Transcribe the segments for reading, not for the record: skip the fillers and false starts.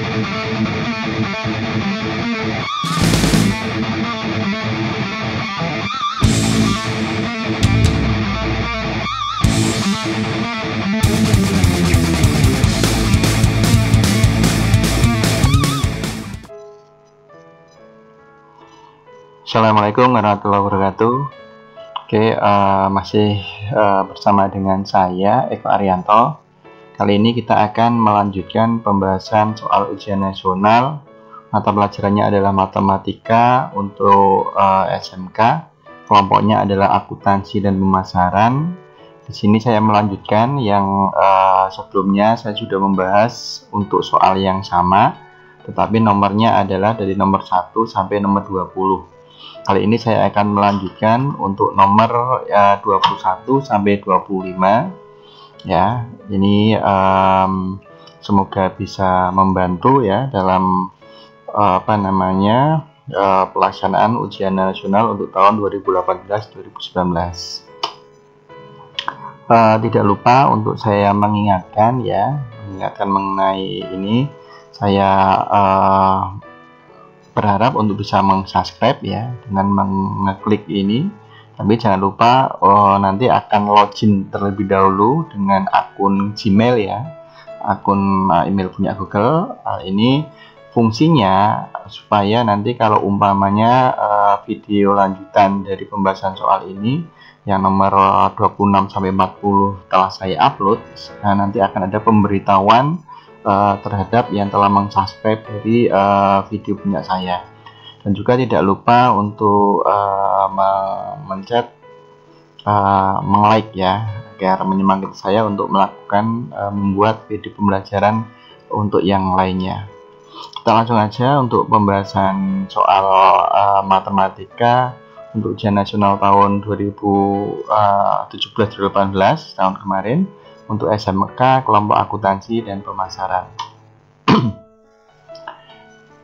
Assalamualaikum warahmatullahi wabarakatuh. Oke, masih bersama dengan saya Eko Arianto. Kali ini kita akan melanjutkan pembahasan soal ujian nasional. Mata pelajarannya adalah matematika untuk SMK. Kelompoknya adalah akuntansi dan pemasaran. Di sini saya melanjutkan yang sebelumnya saya sudah membahas untuk soal yang sama, tetapi nomornya adalah dari nomor 1 sampai nomor 20. Kali ini saya akan melanjutkan untuk nomor 21 sampai 25 ya. Ini semoga bisa membantu ya dalam pelaksanaan ujian nasional untuk tahun 2018-2019. Tidak lupa untuk saya mengingatkan mengenai ini. Saya berharap untuk bisa meng-subscribe ya dengan mengeklik ini, tapi jangan lupa nanti akan login terlebih dahulu dengan akun Gmail ya, akun email punya Google. Ini fungsinya supaya nanti kalau umpamanya video lanjutan dari pembahasan soal ini yang nomor 26 sampai 40 telah saya upload, nanti akan ada pemberitahuan terhadap yang telah meng-subscribe dari video punya saya. Dan juga tidak lupa untuk mencet meng-like ya, agar menyemangati saya untuk melakukan membuat video pembelajaran untuk yang lainnya. Kita langsung aja untuk pembahasan soal matematika untuk ujian nasional tahun 2017-2018 tahun kemarin untuk SMK kelompok akuntansi dan pemasaran.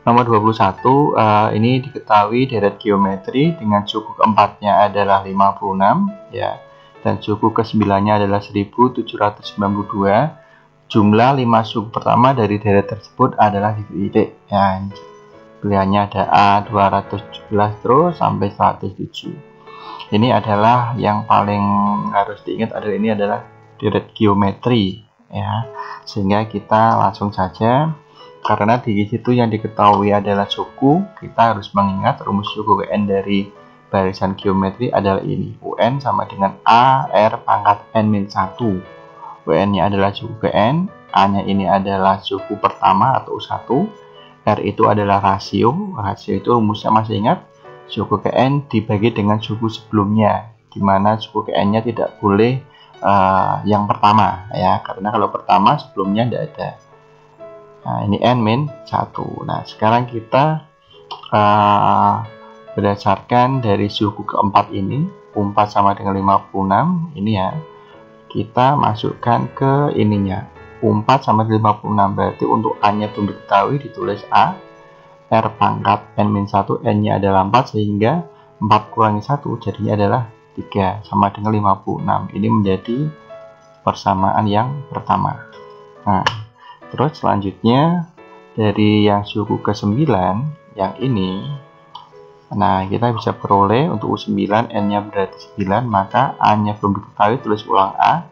Nomor 21 ini diketahui deret geometri dengan suku keempatnya adalah 56 ya, dan suku ke-9-nya adalah 1792. Jumlah 5 suku pertama dari deret tersebut adalah titik ya. Pilihannya ada A 217 terus sampai 107. Ini adalah yang paling harus diingat, ini adalah deret geometri ya, sehingga kita langsung saja, karena di situ yang diketahui adalah suku, kita harus mengingat rumus suku UN dari barisan geometri adalah ini, UN sama dengan A R pangkat N-1. UN nya adalah suku UN, A nya ini adalah suku pertama atau U1, R itu adalah rasio itu rumusnya masih ingat, suku KN dibagi dengan suku sebelumnya, dimana suku KN nya tidak boleh yang pertama ya, karena kalau pertama sebelumnya tidak ada. Nah, ini N-1. Nah, sekarang kita berdasarkan dari suku keempat ini, 4 sama dengan 56 ini ya, kita masukkan ke ininya, 4 sama dengan 56, berarti untuk A nya belum diketahui, ditulis A, R pangkat N-1, N nya adalah 4, sehingga 4 kurangi 1 jadinya adalah 3 sama dengan 56. Ini menjadi persamaan yang pertama. Nah, terus selanjutnya dari yang suku ke-9 yang ini, nah kita bisa peroleh untuk U9 N nya berarti 9, maka A nya belum diketahui, tulis ulang A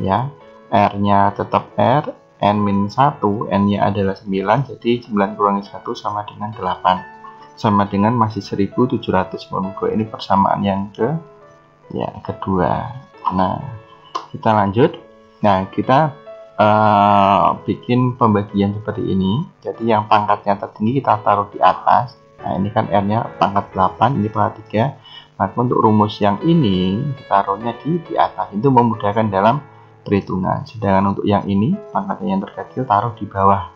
ya, R nya tetap R, N-1, N nya adalah 9, jadi 9 kurangi 1 sama dengan 8, sama dengan masih 1792. Ini persamaan yang kedua. Nah, kita lanjut. Nah, kita bikin pembagian seperti ini. Jadi yang pangkatnya tertinggi kita taruh di atas. Nah, ini kan R nya pangkat 8, ini pangkat 3. Maka untuk rumus yang ini ditaruhnya di atas. Itu memudahkan dalam perhitungan. Sedangkan untuk yang ini pangkatnya yang terkecil taruh di bawah.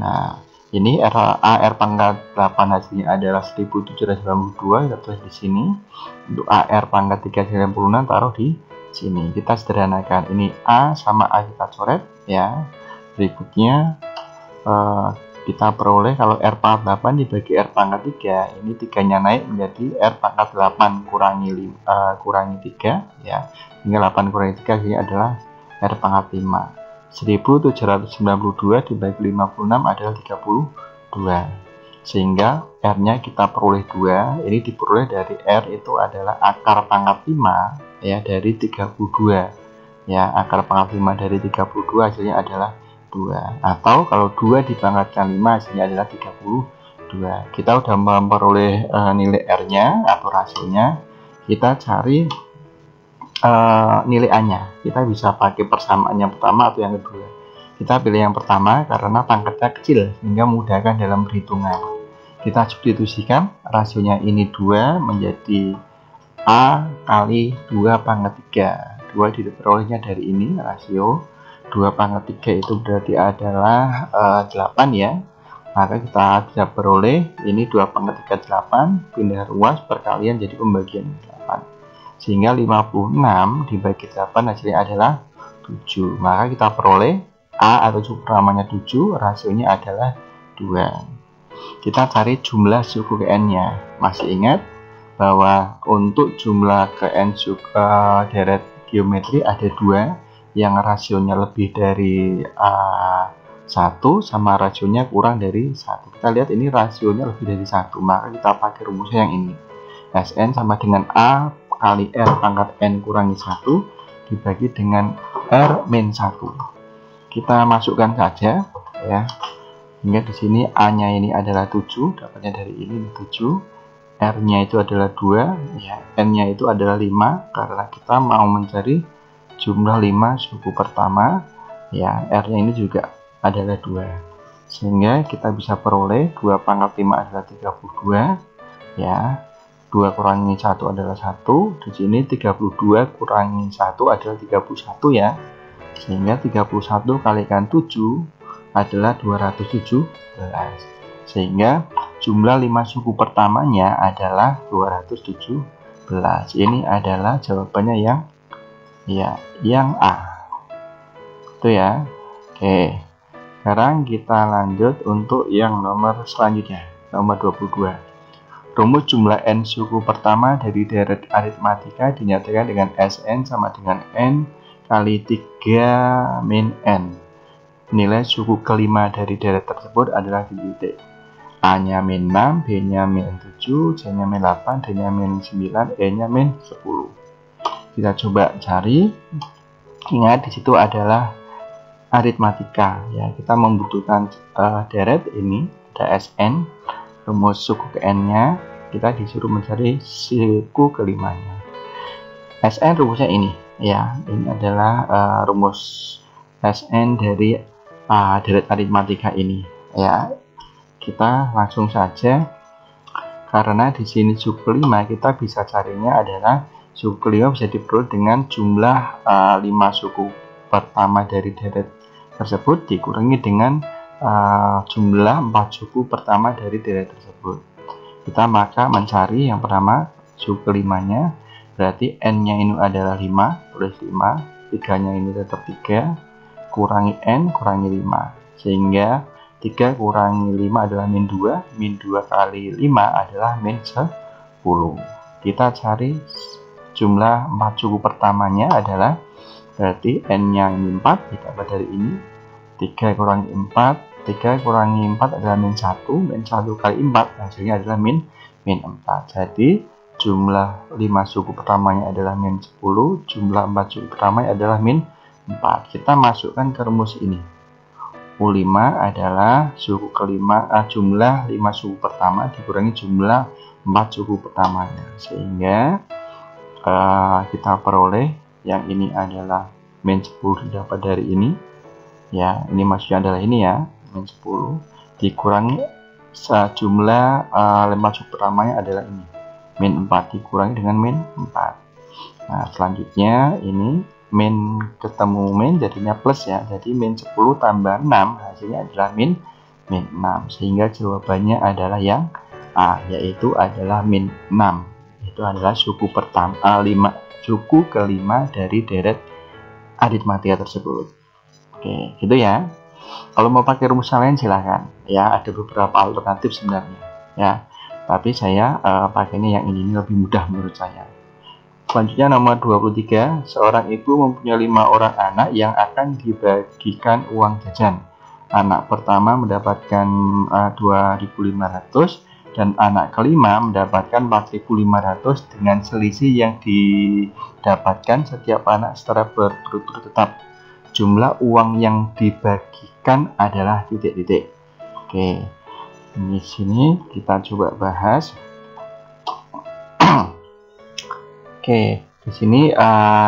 Nah, ini AR pangkat 8 hasilnya adalah 1792, kita tulis di sini. Untuk AR pangkat 396 taruh di sini. Kita sederhanakan, ini A sama A kita coret ya. Berikutnya kita peroleh kalau R pangkat 8 dibagi R pangkat 3, ini 3 nya naik menjadi R pangkat 8 kurangi 3 ya, hingga 8 kurangi 3 ini adalah R pangkat 5. 1792 dibagi 56 adalah 32. Sehingga R-nya kita peroleh 2. Ini diperoleh dari R itu adalah akar pangkat 5 ya dari 32. Ya, akar pangkat 5 dari 32 hasilnya adalah 2. Atau kalau 2 dipangkatkan 5 hasilnya adalah 32. Kita sudah memperoleh nilai R-nya atau hasilnya. Kita cari nilai A-nya. Kita bisa pakai persamaan yang pertama atau yang kedua. Kita pilih yang pertama karena pangkatnya kecil sehingga memudahkan dalam perhitungan. Kita substitusikan rasionya ini 2 menjadi A kali 2 pangkat 3. 2 diperolehnya dari ini rasio 2 pangkat 3 itu berarti adalah 8 ya. Maka kita bisa peroleh ini 2 pangkat 3 8 pindah ruas perkalian jadi pembagian 8. Sehingga 56 dibagi 8 hasilnya adalah 7. Maka kita peroleh A atau suku pertamanya 7, rasionya adalah 2. Kita cari jumlah suku ke N-nya. Masih ingat bahwa untuk jumlah ke N suku deret geometri ada 2 yang rasionya lebih dari 1 sama rasionya kurang dari 1. Kita lihat ini rasionya lebih dari 1, maka kita pakai rumusnya yang ini. Sn sama dengan A kali R pangkat N kurangi 1 dibagi dengan R min 1. Kita masukkan saja ya. Hingga di sini A-nya ini adalah 7, dapatnya dari ini 7. R-nya itu adalah 2, ya. N-nya itu adalah 5 karena kita mau mencari jumlah 5 suku pertama, ya. R-nya ini juga adalah 2. Sehingga kita bisa peroleh 2 pangkat 5 adalah 32, ya. 2 kurangi 1 adalah 1. Di sini 32 kurangi 1 adalah 31 ya. Sehingga 31 kalikan 7 adalah 217. Sehingga jumlah 5 suku pertamanya adalah 217. Ini adalah jawabannya yang A. Itu ya. Oke. Sekarang kita lanjut untuk yang nomor selanjutnya, nomor 22. Rumus jumlah N suku pertama dari deret aritmatika dinyatakan dengan Sn sama dengan N kali 3 min N. Nilai suku kelima dari deret tersebut adalah di titik. A-nya min 6, B-nya min 7, C-nya min 8, D-nya min 9, E-nya min 10. Kita coba cari. Ingat di situ adalah aritmatika ya. Kita membutuhkan deret ini ada Sn, rumus suku ke N-nya. Kita disuruh mencari suku kelimanya. Sn rumusnya ini ya. Ini adalah rumus Sn dari deret aritmatika ini ya. Kita langsung saja karena di sini suku kelima kita bisa carinya adalah suku kelima bisa diperoleh dengan jumlah 5 suku pertama dari deret tersebut dikurangi dengan jumlah 4 suku pertama dari deret tersebut. Kita maka mencari yang pertama suku kelimanya, berarti N-nya ini adalah 5 plus 5, 3-nya ini tetap 3, kurangi N kurangi 5, sehingga 3 kurangi 5 adalah min 2, min 2 kali 5 adalah min 10. Kita cari jumlah 4 suku pertamanya adalah berarti N-nya ini 4 ditambah dari ini 3 kurangi 4, 3 kurangi 4 adalah min 1, min 1 kali 4 hasilnya adalah min 4. Jadi jumlah 5 suku pertamanya adalah min 10, jumlah 4 suku pertamanya adalah min 4. Kita masukkan ke rumus ini. U5 adalah suku kelima, jumlah 5 suku pertama dikurangi jumlah 4 suku pertamanya, sehingga kita peroleh yang ini adalah min 10 didapat dari ini ya. Ini maksudnya adalah ini ya, min 10 dikurangi jumlah 5 suku pertamanya adalah ini, min 4 dikurangi dengan min 4. Nah selanjutnya ini min ketemu min jadinya plus ya, jadi min 10 tambah 6 hasilnya adalah min 6, sehingga jawabannya adalah yang A, yaitu adalah min 6. Itu adalah suku pertama 5 suku kelima dari deret aritmatika tersebut. Oke, gitu ya. Kalau mau pakai rumus lain silahkan ya, ada beberapa alternatif sebenarnya ya, tapi saya pakainya yang ini lebih mudah menurut saya. Selanjutnya nomor 23, seorang ibu mempunyai 5 orang anak yang akan dibagikan uang jajan. Anak pertama mendapatkan 2.500 dan anak kelima mendapatkan 4.500 dengan selisih yang didapatkan setiap anak secara berturut-turut tetap. Jumlah uang yang dibagikan adalah titik-titik. Oke, di sini kita coba bahas. Oke, di sini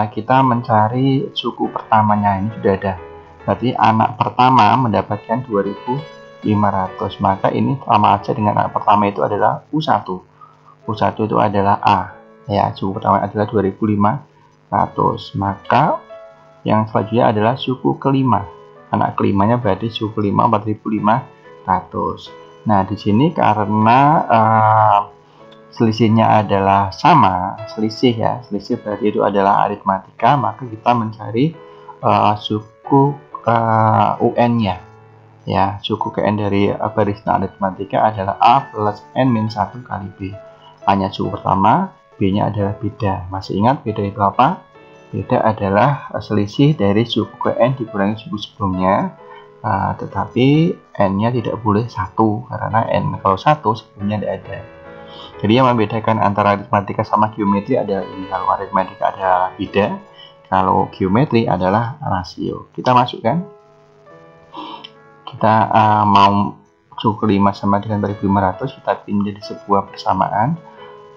kita mencari suku pertamanya, ini sudah ada. Berarti anak pertama mendapatkan 2.500, maka ini sama aja dengan anak pertama itu adalah U1. U1 itu adalah A, ya, suku pertama adalah 2.500. Maka yang selanjutnya adalah suku kelima. Anak kelimanya berarti suku kelima 4.500. Nah, di sini karena selisihnya adalah sama, selisih berarti itu adalah aritmatika, maka kita mencari suku UN-nya, ya. Suku UN dari barisan aritmatika adalah A plus N min 1 kali B. A-nya suku pertama, B-nya adalah beda. Masih ingat beda itu apa? Beda adalah selisih dari suku UN dikurangi suku sebelumnya, tetapi N-nya tidak boleh 1, karena N kalau 1 sebelumnya tidak ada. Jadi yang membedakan antara aritmatika sama geometri adalah ini. Kalau aritmatika adalah beda, kalau geometri adalah rasio. Kita masukkan. Kita mau suku kelima sama dengan 4.500, kita bikin menjadi sebuah persamaan.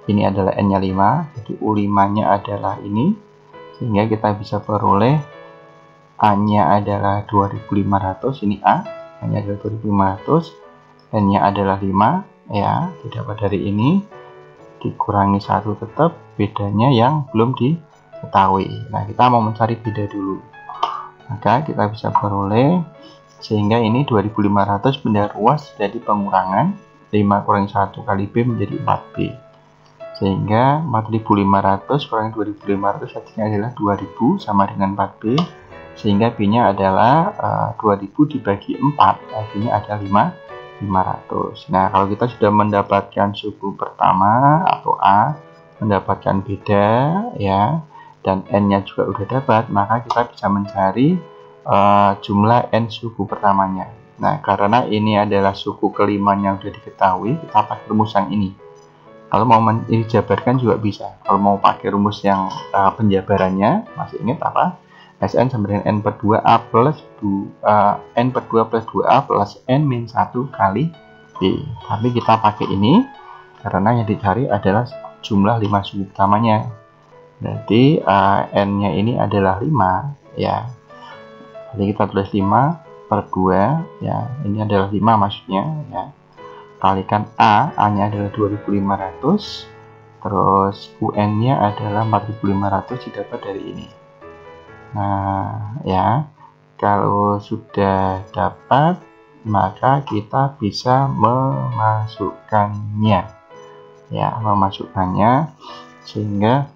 Ini adalah N-nya 5, jadi U5-nya adalah ini. Sehingga kita bisa peroleh A-nya adalah 2.500, ini A-nya adalah 2.500, N-nya adalah 5. Ya, didapat dari ini dikurangi 1 tetap, bedanya yang belum diketahui. Nah, kita mau mencari beda dulu, maka kita bisa peroleh, sehingga ini 2.500 benda ruas jadi pengurangan 5 kurangi 1 kali B menjadi 4B, sehingga 4.500 kurangi 2.500 hasilnya adalah 2.000 sama dengan 4B, sehingga B nya adalah 2.000 dibagi 4, hasilnya ada 500. Nah, kalau kita sudah mendapatkan suku pertama atau A, mendapatkan beda, ya, dan N-nya juga udah dapat, maka kita bisa mencari jumlah N suku pertamanya. Nah, karena ini adalah suku kelima yang sudah diketahui, kita pakai rumus yang ini. Kalau mau dijabarkan juga bisa. Kalau mau pakai rumus yang penjabarannya, masih ingat apa? Sn sama dengan N per 2A plus N per 2 plus 2A plus N min 1 kali B. Tapi kita pakai ini karena yang dicari adalah jumlah 5 suku pertamanya. Berarti N-nya ini adalah 5, ya. Jadi kita tulis 5 per 2, ya. Ini adalah 5 maksudnya, ya. Kalikan A-nya adalah 2.500, terus UN-nya adalah 4.500 didapat dari ini. Nah, ya, kalau sudah dapat, maka kita bisa memasukkannya, ya, sehingga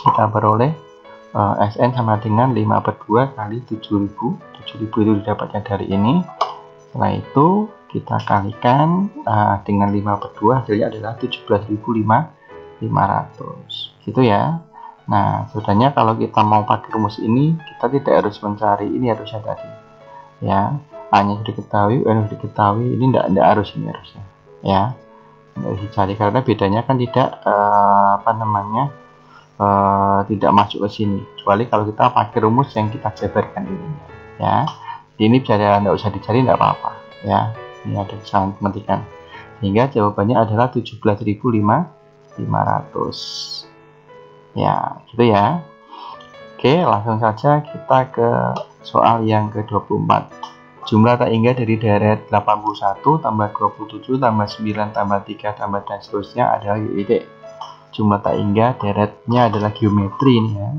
kita beroleh Sn sama dengan 5 per 2 kali 7.000. 7.000 itu didapatnya dari ini. Setelah itu kita kalikan dengan 5 per 2, hasilnya adalah 17.500, gitu ya. Nah, sebenarnya kalau kita mau pakai rumus ini, kita tidak harus mencari ini harusnya tadi, ya. A-nya sudah diketahui, N sudah diketahui, ini tidak harus, ini harusnya, ya. Tidak harus dicari karena bedanya kan tidak tidak masuk ke sini, kecuali kalau kita pakai rumus yang kita jabarkan ini, ya. Ini bisa tidak usah dicari, tidak apa-apa, ya. Ini ada kesalahan pemetikan, sehingga jawabannya adalah 17.500. Ya, gitu ya. Oke, langsung saja kita ke soal yang ke-24. Jumlah tak hingga dari deret 81 tambah 27 tambah 9 tambah 3 tambah dan seterusnya adalah titik. Jumlah tak hingga deretnya adalah geometri ini, ya.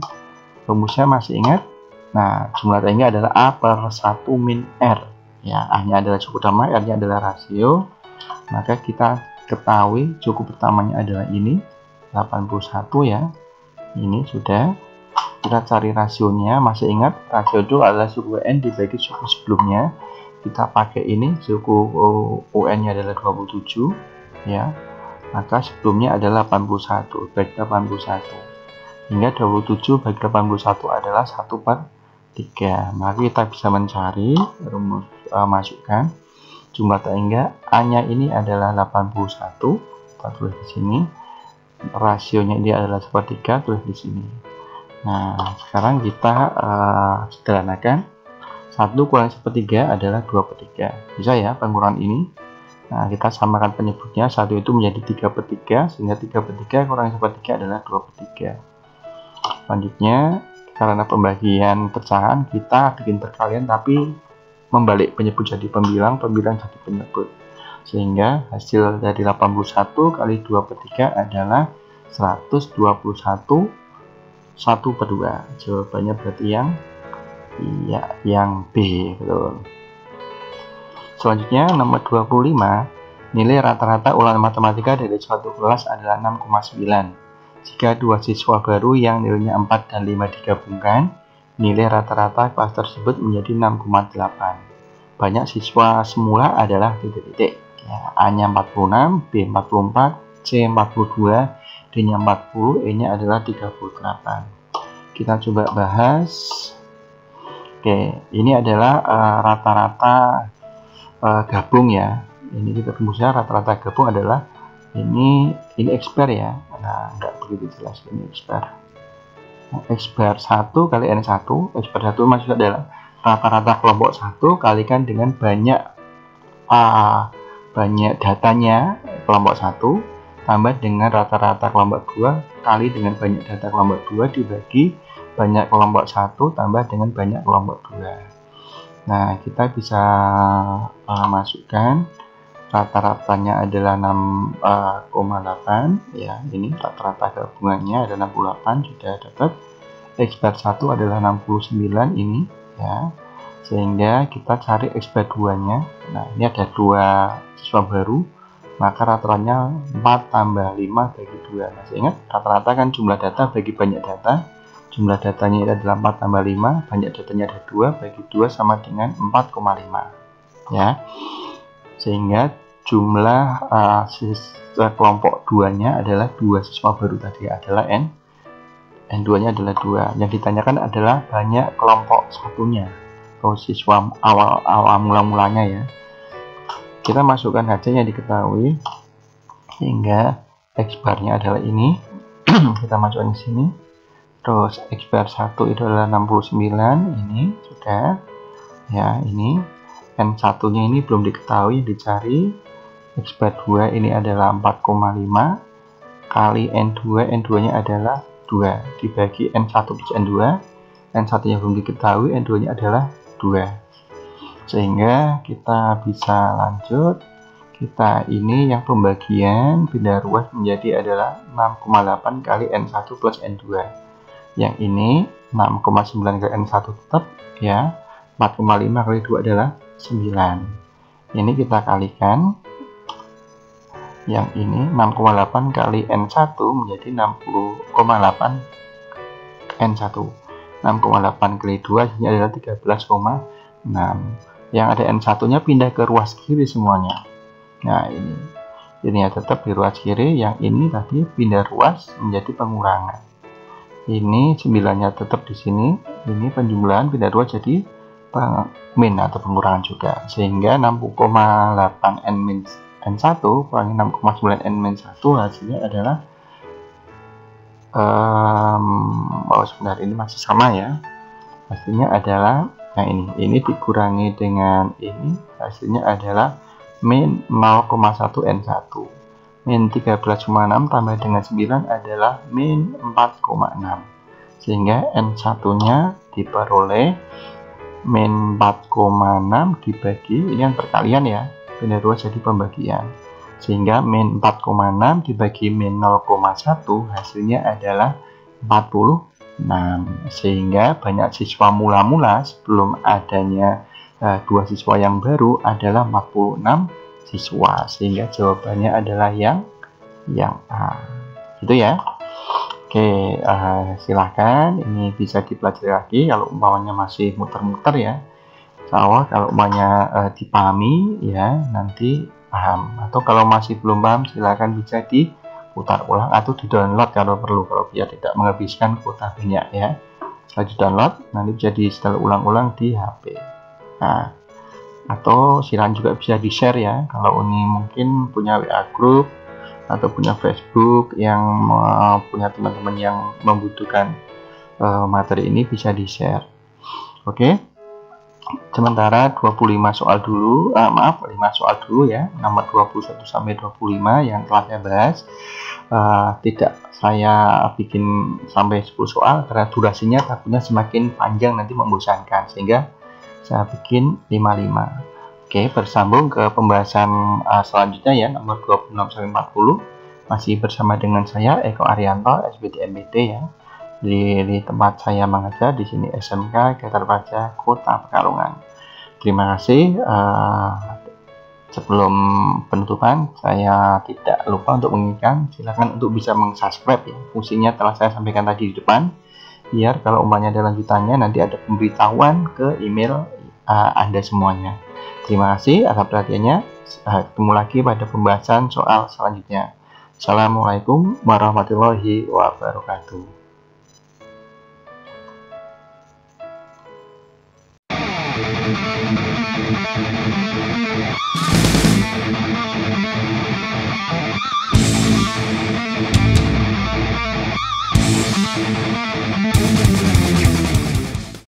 Rumusnya masih ingat? Nah, jumlah tak hingga adalah A per 1 min R. Ya, A-nya adalah suku pertama, R-nya adalah rasio. Maka kita ketahui suku pertamanya adalah ini, 81, ya. Ini sudah. Kita cari rasionya, masih ingat rasio itu adalah suku N dibagi suku sebelumnya. Kita pakai ini, suku UN nya adalah 27, ya, maka sebelumnya adalah 81 bagi 81. sehingga 27 bagi 81 adalah 1/3. Maka kita bisa mencari rumus, masukkan jumlah tak hingga A-nya ini adalah 81, kita tulis di sini. Rasionya ini adalah 1/3, tulis di sini. Nah, sekarang kita sederhanakan. 1 kurang 1/3 adalah 2/3. Bisa ya pengurangan ini. Nah, kita samakan penyebutnya. 1 itu menjadi 3/3, sehingga 3/3 kurang 1/3 adalah 2/3. Selanjutnya, karena pembagian pecahan, kita bikin perkalian tapi membalik penyebut jadi pembilang, pembilang jadi penyebut. Sehingga hasil dari 81 kali 2/3 adalah 121 1/2. Jawabannya berarti yang B, betul. Selanjutnya nomor 25, nilai rata-rata ulangan matematika dari suatu kelas adalah 6,9. Jika dua siswa baru yang nilainya 4 dan 5 digabungkan, nilai rata-rata kelas tersebut menjadi 6,8. Banyak siswa semula adalah titik-titik. Ya, A-nya 46, B 44, C 42, D-nya 40, E-nya adalah 38. Kita coba bahas. Oke, ini adalah rata-rata gabung ya. Ini kita rumusnya rata-rata gabung adalah ini expert ya. Nah, enggak begitu jelas ini expert. Nah, expert 1 kali N1, expert 1 maksudnya adalah rata-rata kelompok 1 kalikan dengan banyak datanya kelompok 1 tambah dengan rata-rata kelompok 2 kali dengan banyak data kelompok 2 dibagi banyak kelompok 1 tambah dengan banyak kelompok 2. Nah, kita bisa masukkan rata-ratanya adalah 6,8 ya. Ini rata-rata gabungannya ada 68, sudah dapat. Expert 1 adalah 69 ini ya. Sehingga kita cari expert 2-nya. Nah, ini ada 2 siswa baru, maka rata-ratanya 4 tambah 5 bagi 2. Masih ingat rata-rata kan jumlah data bagi banyak data. Jumlah datanya adalah 4 tambah 5, banyak datanya ada 2, bagi 2 sama dengan 4,5 ya. Sehingga jumlah kelompok 2-nya adalah 2 siswa baru tadi adalah N2-nya adalah 2. Yang ditanyakan adalah banyak kelompok satunya atau siswa awal mula-mulanya ya. Kita masukkan saja yang diketahui sehingga X bar-nya adalah ini. Kita masukkan di sini. Terus X bar 1 itu adalah 69, ini sudah ya. Ini N1 nya ini belum diketahui, dicari. X bar 2 ini adalah 4,5 kali N2, N2 nya adalah 2 dibagi N1 plus N2, N1 nya belum diketahui, N2 nya adalah 2. Sehingga kita bisa lanjut. Kita ini yang pembagian pindah ruas menjadi adalah 6,8 kali N1 plus N2. Yang ini 6,9 kali N1 tetap ya. 4,5 kali 2 adalah 9. Ini kita kalikan. Yang ini 6,8 kali N1 menjadi 60,8 N1. 6,8 kali 2 ini adalah 13,6. Yang ada N1 nya pindah ke ruas kiri semuanya. Nah, ini ya tetap di ruas kiri. Yang ini tadi pindah ruas menjadi pengurangan. Ini 9-nya tetap di sini. Ini penjumlahan pindah ruas jadi min atau pengurangan juga. Sehingga 60,8 N1 kurangi 6,9 N-1 hasilnya adalah sebentar, ini masih sama ya. Hasilnya adalah nah ini dikurangi dengan ini, hasilnya adalah min 0,1 N1. Min 13,6 tambah dengan 9 adalah min 4,6. Sehingga N1 nya diperoleh min 4,6 dibagi, ini yang perkalian ya, pindah ruas jadi pembagian. Sehingga min 4,6 dibagi min 0,1 hasilnya adalah 46. Sehingga banyak siswa mula-mula sebelum adanya 2 siswa yang baru adalah 46 siswa. Sehingga jawabannya adalah yang A. Gitu ya. Oke, silahkan ini bisa dipelajari lagi kalau umpamanya masih muter-muter ya. Kalau umpamanya dipahami ya nanti paham, atau kalau masih belum paham silahkan bisa di diputar ulang atau di-download kalau perlu, kalau biar tidak menghabiskan kuota banyak ya. Setelah di-download nanti bisa di-install ulang-ulang di HP. Nah, atau silakan juga bisa di-share ya, kalau ini mungkin punya WA group atau punya Facebook yang punya teman-teman yang membutuhkan materi ini, bisa di-share. Oke. Sementara 25 soal dulu, 5 soal dulu ya, nomor 21 sampai 25 yang telah saya bahas. Tidak saya bikin sampai 10 soal karena durasinya takutnya semakin panjang nanti membosankan, sehingga saya bikin 55. Oke, bersambung ke pembahasan selanjutnya ya, nomor 26 sampai 40. Masih bersama dengan saya Eko Arianto, SBDMPT ya. Di tempat saya mengajar di sini SMK Getar Praja Kota Pekalongan. Terima kasih. Sebelum penutupan, saya tidak lupa untuk mengingatkan, silakan untuk bisa meng-subscribe ya. Fungsinya telah saya sampaikan tadi di depan, biar kalau umpamanya ada lanjutannya nanti ada pemberitahuan ke email Anda semuanya. Terima kasih atas perhatiannya. Ketemu lagi pada pembahasan soal selanjutnya. Assalamualaikum warahmatullahi wabarakatuh.